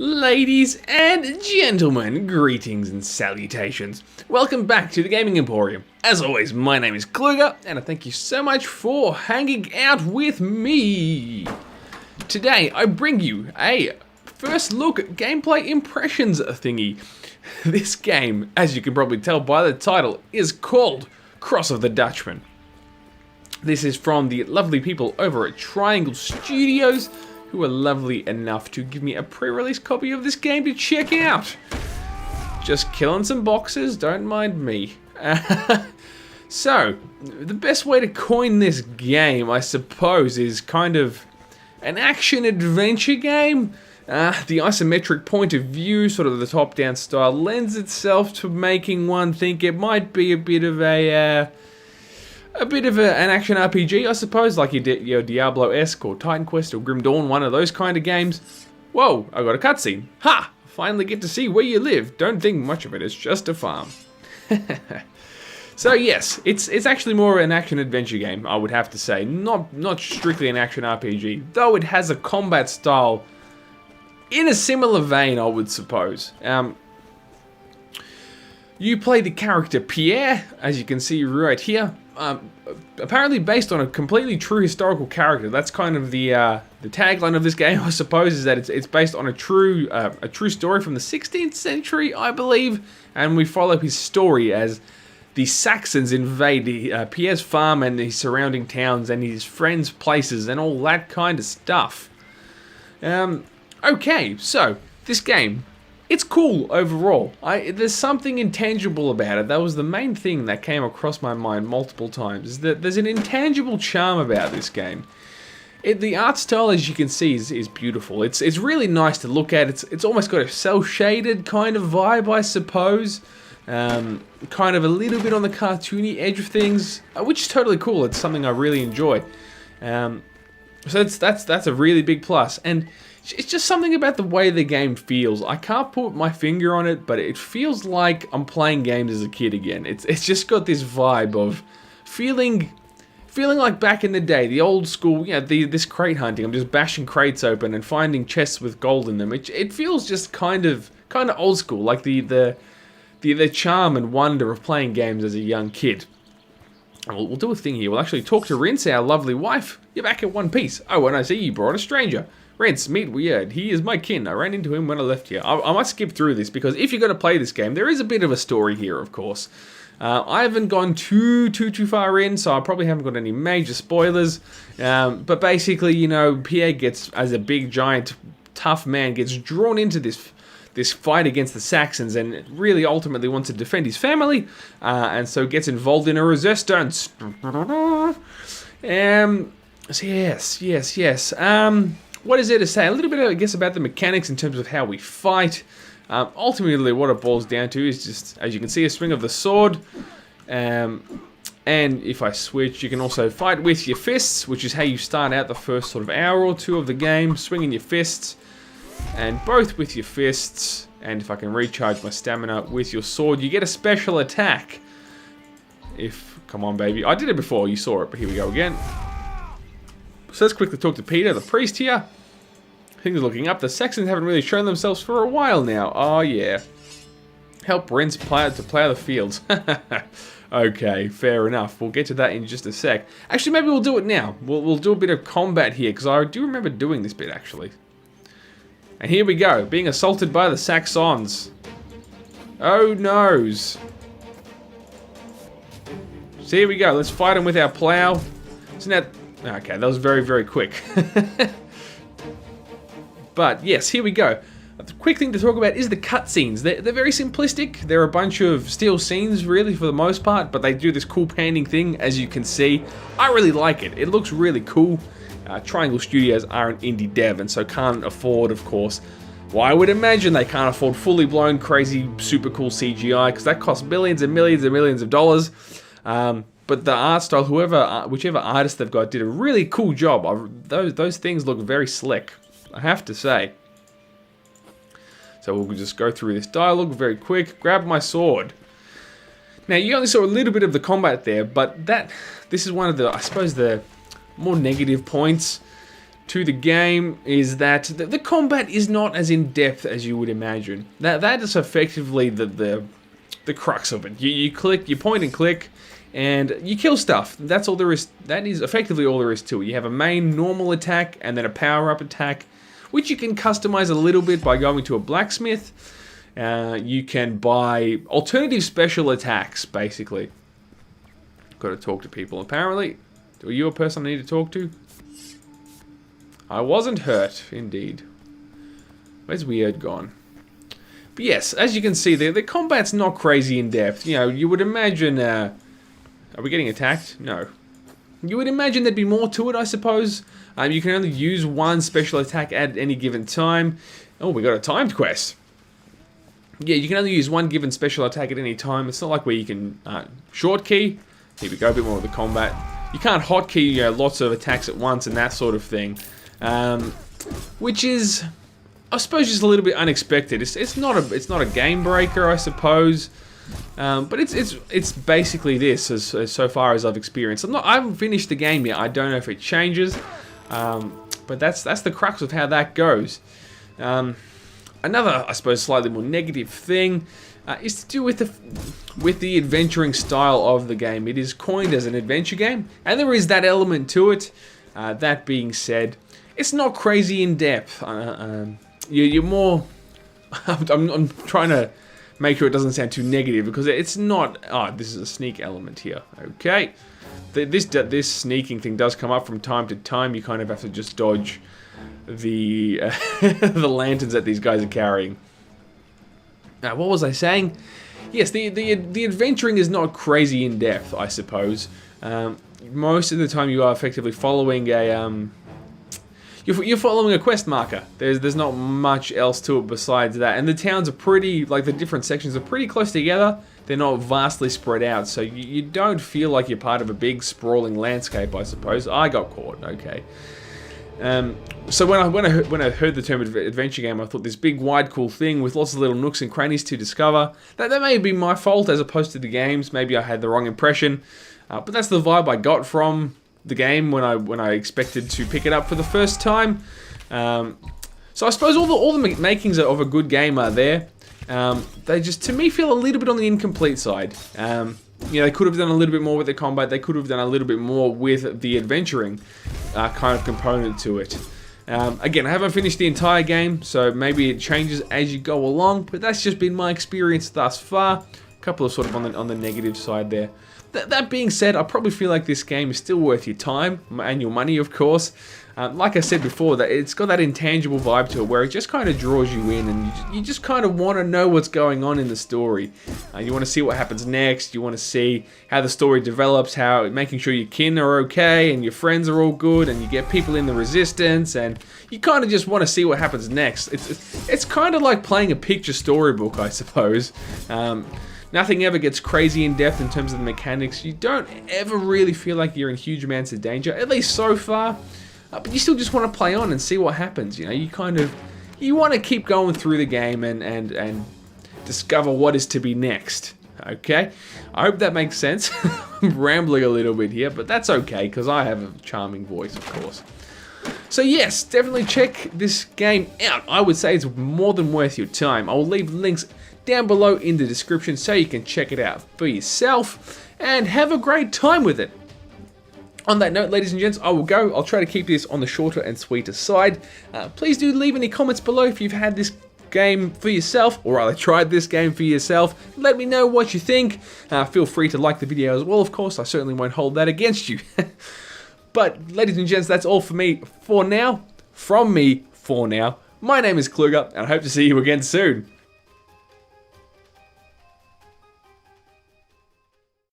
Ladies and gentlemen, greetings and salutations. Welcome back to the Gaming Emporium. As always, my name is Kluger, and I thank you so much for hanging out with me. Today, I bring you a first look gameplay impressions thingy. This game, as you can probably tell by the title, is called Cross of the Dutchman. This is from the lovely people over at Triangle Studios, who are lovely enough to give me a pre-release copy of this game to check out. Just killing some boxes, don't mind me. So, the best way to coin this game, I suppose, is kind of an action-adventure game. The isometric point of view, sort of the top-down style, lends itself to making one think it might be a bit of an action RPG, I suppose, like your Diablo-esque or Titan Quest or Grim Dawn, one of those kind of games. Whoa, I got a cutscene. Ha! Finally get to see where you live. Don't think much of it, it's just a farm. So yes, it's actually more an action-adventure game, I would have to say. Not strictly an action RPG, though it has a combat style in a similar vein, I would suppose. You play the character Pierre, as you can see right here. Apparently based on a completely true historical character. That's kind of the tagline of this game, I suppose, is that it's based on a true story from the 16th century, I believe, and we follow his story as the Saxons invade Pierre's farm and the surrounding towns and his friends' places and all that kind of stuff. Okay, so this game, it's cool overall. There's something intangible about it. That was the main thing that came across my mind multiple times, is that there's an intangible charm about this game. The art style, as you can see, is beautiful. It's really nice to look at. It's almost got a cel-shaded kind of vibe, I suppose. Kind of a little bit on the cartoony edge of things, which is totally cool. It's something I really enjoy. So that's a really big plus. And it's just something about the way the game feels. I can't put my finger on it, but it feels like I'm playing games as a kid again. It's just got this vibe of feeling like back in the day, the old school, this crate hunting. I'm just bashing crates open and finding chests with gold in them. It feels just kind of old school, like the charm and wonder of playing games as a young kid. We'll do a thing here. We'll actually talk to Rince, our lovely wife. You're back in one piece. Oh, and I see you brought a stranger. Rince, meet Weird. He is my kin. I ran into him when I left here. I might skip through this because if you're going to play this game, there is a bit of a story here, of course. I haven't gone too far in, so I probably haven't got any major spoilers. But basically, Pierre gets, as a big, giant, tough man, gets drawn into this fight against the Saxons and really ultimately wants to defend his family, and so gets involved in a resistance. Yes. What is there to say? A little bit, I guess, about the mechanics in terms of how we fight. Ultimately, what it boils down to is just, as you can see, a swing of the sword. And if I switch, you can also fight with your fists, which is how you start out the first sort of hour or two of the game, swinging your fists. And both with your fists, and if I can recharge my stamina with your sword, you get a special attack. Come on, baby. I did it before, you saw it, but here we go again. So let's quickly talk to Peter, the priest here. Things are looking up. The Saxons haven't really shown themselves for a while now. Oh, yeah. Help Rince to plow the fields. Okay, fair enough. We'll get to that in just a sec. Actually, maybe we'll do it now. We'll do a bit of combat here, because I do remember doing this bit, actually. And here we go, being assaulted by the Saxons. Oh, noes. So here we go, let's fight them with our plow. So now, okay, that was very, very quick. But yes, here we go. The quick thing to talk about is the cutscenes. They're very simplistic. They're a bunch of still scenes, really, for the most part, but they do this cool panning thing, as you can see. I really like it. It looks really cool. Triangle Studios are an indie dev and so can't afford, of course, well, I would imagine they can't afford fully blown, crazy, super cool CGI because that costs millions and millions and millions of dollars. But the art style, whichever artist they've got, did a really cool job. Those things look very slick, I have to say. So we'll just go through this dialogue very quick. Grab my sword. Now, you only saw a little bit of the combat there, but this is one of the, I suppose, the more negative points. to the game is that the combat is not as in-depth as you would imagine. That is effectively the crux of it. You click, you point and click, and you kill stuff. That's all there is. That is effectively all there is to it. You have a main normal attack and then a power-up attack, which you can customize a little bit by going to a blacksmith. You can buy alternative special attacks, basically. Got to talk to people, apparently. Are you a person I need to talk to? I wasn't hurt, indeed. Where's Weird gone? But yes, as you can see, the combat's not crazy in depth. You know, you would imagine... are we getting attacked? No. You would imagine there'd be more to it, I suppose. You can only use one special attack at any given time. Oh, we got a timed quest. Yeah, you can only use one given special attack at any time. It's not like where you can short key. Here we go, a bit more of the combat. You can't hotkey lots of attacks at once and that sort of thing. Which is, I suppose, just a little bit unexpected. It's not a game breaker, I suppose, but it's basically this as so far as I've experienced. I haven't finished the game yet. I don't know if it changes, but that's the crux of how that goes. Another, I suppose, slightly more negative thing is to do with the adventuring style of the game. It is coined as an adventure game, and there is that element to it. That being said, it's not crazy in depth. You're more... I'm trying to make sure it doesn't sound too negative, because it's not... Oh, this is a sneak element here. Okay. This sneaking thing does come up from time to time. You kind of have to just dodge the the lanterns that these guys are carrying. Now, what was I saying? Yes, the adventuring is not crazy in depth, I suppose. Most of the time you are effectively following a... You're following a quest marker. There's not much else to it besides that. And the towns are pretty... Like, the different sections are pretty close together. They're not vastly spread out. So you don't feel like you're part of a big, sprawling landscape, I suppose. I got caught. Okay. So when I heard the term adventure game, I thought this big, wide, cool thing with lots of little nooks and crannies to discover. That may be my fault as opposed to the games. Maybe I had the wrong impression. But that's the vibe I got from the game when I expected to pick it up for the first time. So I suppose all the makings of a good game are there. They just, to me, feel a little bit on the incomplete side. They could have done a little bit more with the combat. They could have done a little bit more with the adventuring kind of component to it. Again, I haven't finished the entire game, so maybe it changes as you go along, but that's just been my experience thus far. A couple of sort of on the negative side there. That being said, I probably feel like this game is still worth your time and your money, of course. Like I said before, that it's got that intangible vibe to it where it just kind of draws you in, and you just kind of want to know what's going on in the story. You want to see what happens next. You want to see how the story develops, making sure your kin are okay and your friends are all good, and you get people in the resistance, and you kind of just want to see what happens next. It's kind of like playing a picture storybook, I suppose. Nothing ever gets crazy in depth in terms of the mechanics. You don't ever really feel like you're in huge amounts of danger, at least so far. But you still just want to play on and see what happens. You want to keep going through the game and discover what is to be next. Okay? I hope that makes sense. I'm rambling a little bit here, but that's okay, because I have a charming voice, of course. So yes, definitely check this game out. I would say it's more than worth your time. I will leave links down below in the description so you can check it out for yourself and have a great time with it. On that note, ladies and gents, I will go. I'll try to keep this on the shorter and sweeter side. Please do leave any comments below if you've had this game for yourself, or rather tried this game for yourself. Let me know what you think. Feel free to like the video as well, of course. I certainly won't hold that against you. But, ladies and gents, that's all for me for now. From me for now. My name is Kluger, and I hope to see you again soon.